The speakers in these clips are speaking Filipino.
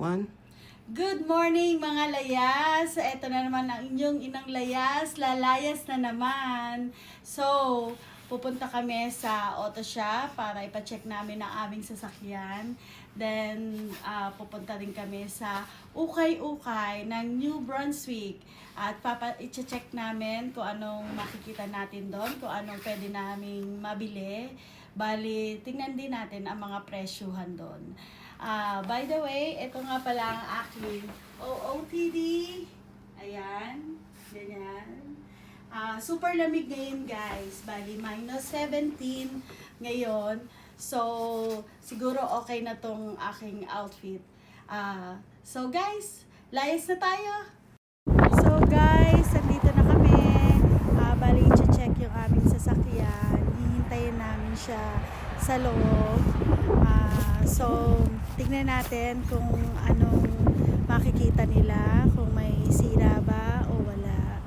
One. Good morning mga layas! Ito na naman ang inyong inang layas, lalayas na naman. So, pupunta kami sa auto shop para ipacheck namin ang aming sasakyan. Then, pupunta rin kami sa ukay-ukay ng New Brunswick. At i-check namin kung anong makikita natin doon, kung anong pwede naming mabili. Bali, tingnan din natin ang mga presyuhan doon. By the way, ito nga pala ang aking OOTD. Ayan. Ganyan. Super lamig ngayon guys. Bali, -17 ngayon. So, siguro okay na tong aking outfit. So guys, layas na tayo. So guys, nandito na kami. Bali, i-check yung aming sasakyan. Hihintayin namin siya sa loob. So, tignan natin kung anong makikita nila, kung may sira ba o wala.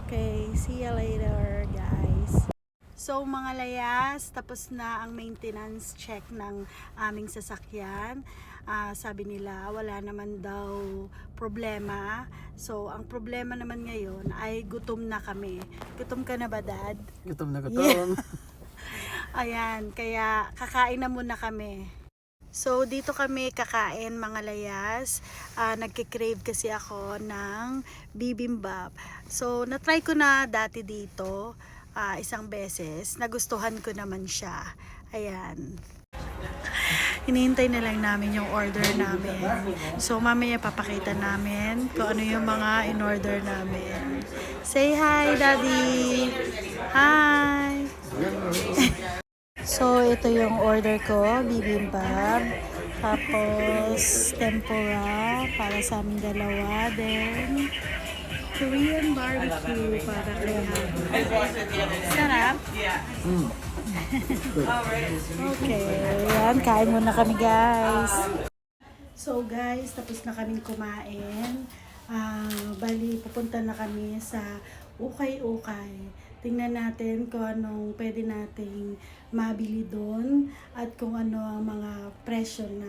Okay, see you later guys. So mga layas, tapos na ang maintenance check ng aming sasakyan. Sabi nila wala naman daw problema. So ang problema naman ngayon ay gutom na kami. Gutom ka na ba, Dad? Gutom na gutom. Yeah. Ayan, kaya kakain na muna kami. So dito kami kakain mga layas. Nagkikrave kasi ako ng bibimbap. So natry ko na dati dito isang beses. Nagustuhan ko naman siya. Ayan. Hinihintay na lang namin yung order namin. So mamaya papakita namin kung ano yung mga in-order namin. Say hi, Daddy! Hi! So, ito yung order ko, bibimbap. Tapos, tempura para sa aming dalawa. Then, Korean barbecue para kay Habi. Sarap? Okay, yan. Kain muna kami, guys. So, guys, tapos na kaming kumain. Bali, pupunta na kami sa ukay-ukay. Tingnan natin kung anong pwede nating mabili doon at kung ano ang mga presyo na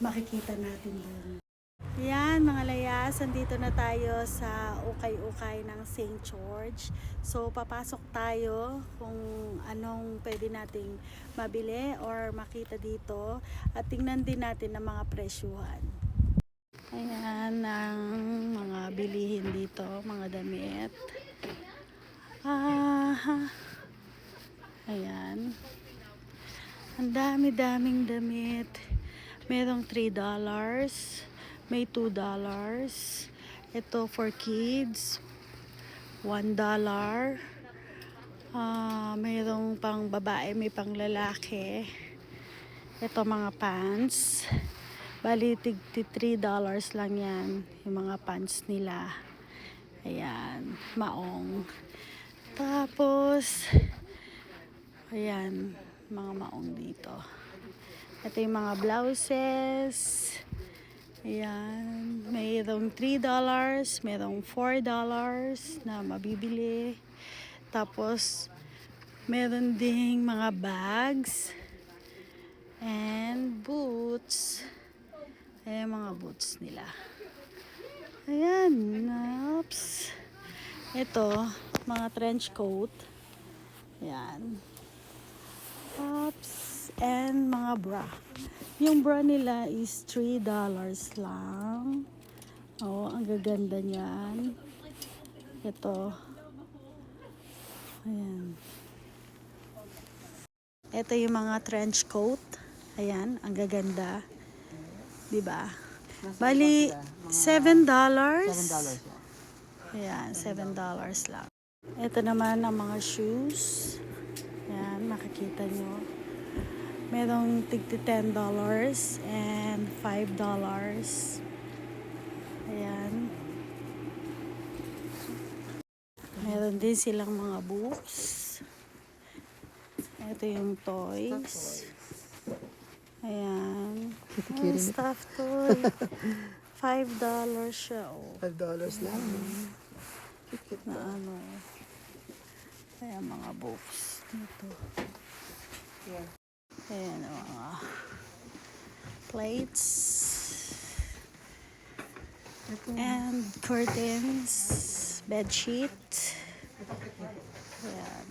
makikita natin doon. Yan mga layas, andito na tayo sa ukay-ukay ng St. George. So papasok tayo kung anong pwede nating mabili or makita dito at tingnan din natin ang mga presyuhan. Ayan ang mga bilihin dito, mga damit. Ayan. Ang dami-daming damit. Merong $3, may $2. Ito for kids, $1. Mayroong pang babae, may pang lalaki. Ito mga pants. Bali, $3 lang yan. Yung mga pants nila. Ayan, maong. Tapos, ayan, mga maong dito. Ito yung mga blouses. Ayan, mayroong $3, mayroong $4 na mabibili. Tapos, meron ding mga bags and boots. Ayan mga boots nila. Ayan, oops. Ito, mga trench coat. Ayan. Tops and mga bra. Yung bra nila is $3 lang. Oh, ang gaganda niyan. Ito. Ayan. Ito yung mga trench coat. Ayan, ang gaganda. Diba? Bali, $7. $7. Ayan, $7 lang. Ito naman ang mga shoes. Ayan, makikita nyo. Merong $10 and $5. Ayan. Meron din silang mga books. Ito yung toys. Ayan. Stuffed toy. $5 siya. Oh. $5 lang. Na ano. Ayan mga books. Dito. Ayan mga plates. And curtains, bed sheet. Ayan.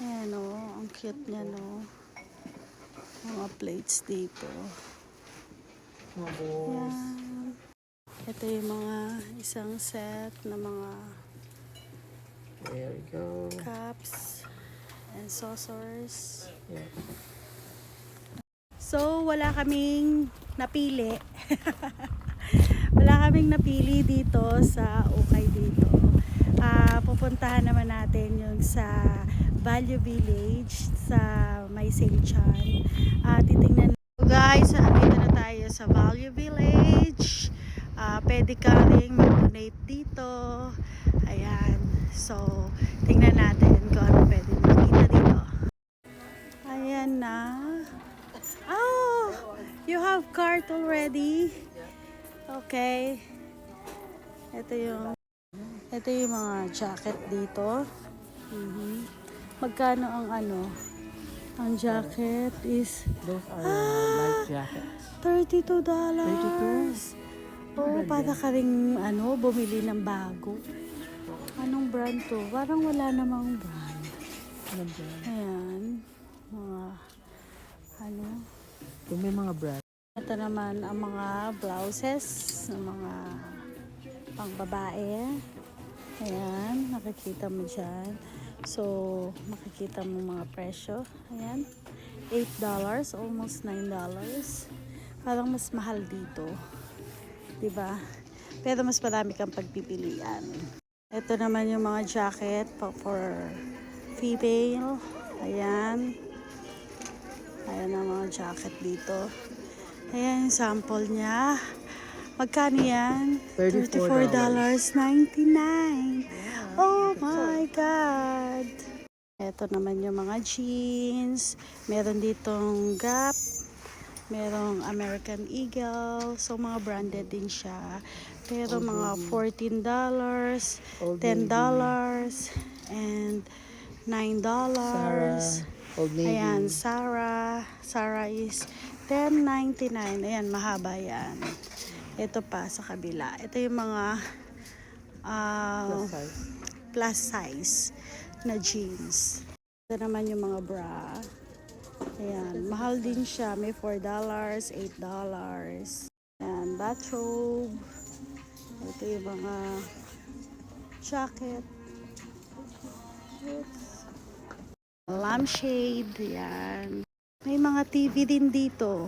Ayan o, ang cute niya no. Mga plates dito. Mga balls. Ayan. Ito yung mga isang set na mga There we go. cups and saucers. Yeah. So, wala kaming napili. Wala kaming napili dito sa ukay dito. Pupuntahan naman natin yung sa Value Village sa May St. John. Titingnan guys, dito na tayo sa Value Village. Pwede ka rin mag-donate dito. Ayan. So, tingnan natin kung ano pwede makita dito. Ayan na. Oh, you have cart already? Okay. Ito yung mga jacket dito. Magkano ang ano? Ang jacket is Those are light jackets. $32. Oh, 32? para ka rin bumili ng bago. Anong brand to? Parang wala namang brand. Ayan. Mga Kung may mga brand. Ito naman ang mga blouses ng mga pangbabae. Ayan, nakikita mo dyan. So, makikita mo mga presyo. Ayan, $8, almost $9. Parang mas mahal dito. Diba? Pero mas marami kang pagpipilian. Ito naman yung mga jacket for female. Ayan. Ayan ang mga jacket dito. Ayan yung sample niya. Magkano yan? $34.99. Oh my God! Ito naman yung mga jeans. Meron ditong Gap. Merong American Eagle. So, mga branded din siya. Pero mga $14, $10, and $9. Old Navy. Ayan, Sarah. Sarah is $10.99. Ayan, mahaba yan. Ito pa sa kabila. Ito yung mga plus size na jeans. Ito naman yung mga bra. Ayan, mahal din siya. May $4, $8. Ayan, bathrobe. Ito yung mga jacket. Lampshade. Ayan. May mga TV din dito.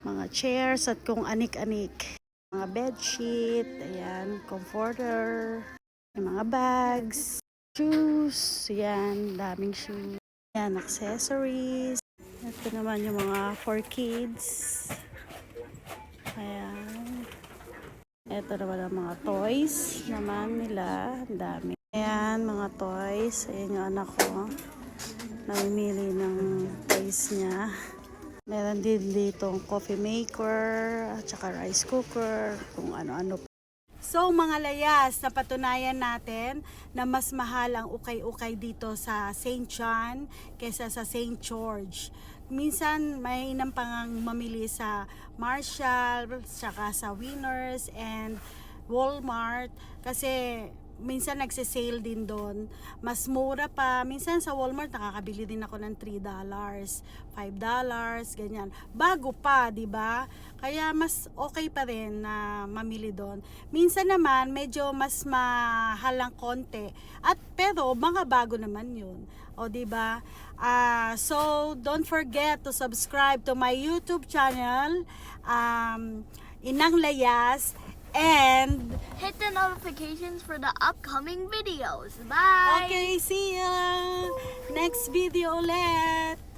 Mga chairs at kung anik-anik. Mga bedsheet. Ayan, comforter. May mga bags. Shoes. Ayan, daming shoes. Ayan, accessories. Ito naman yung mga for kids. Ayan. Ito naman ang mga toys naman nila. Ang dami. Ayan, mga toys. Ayan yung anak ko. Namimili ng toys niya. Meron din dito coffee maker, at saka rice cooker, kung ano-ano. So mga layas, napatunayan natin na mas mahal ang ukay-ukay dito sa St. John kaysa sa St. George. Minsan may pangang mamili sa Marshall, saka sa Winners and Walmart kasi minsan nagse-sale din doon. Mas mura pa. Minsan sa Walmart nakakabili din ako ng $3, $5, ganyan. Bago pa, 'di ba? Kaya mas okay pa rin na mamili doon. Minsan naman medyo mas mahal ang konti. Pero mga bago naman 'yun. O 'di ba? So don't forget to subscribe to my YouTube channel, Inang Layas. And hit the notifications for the upcoming videos. Bye! okay, see ya! Next video ulit!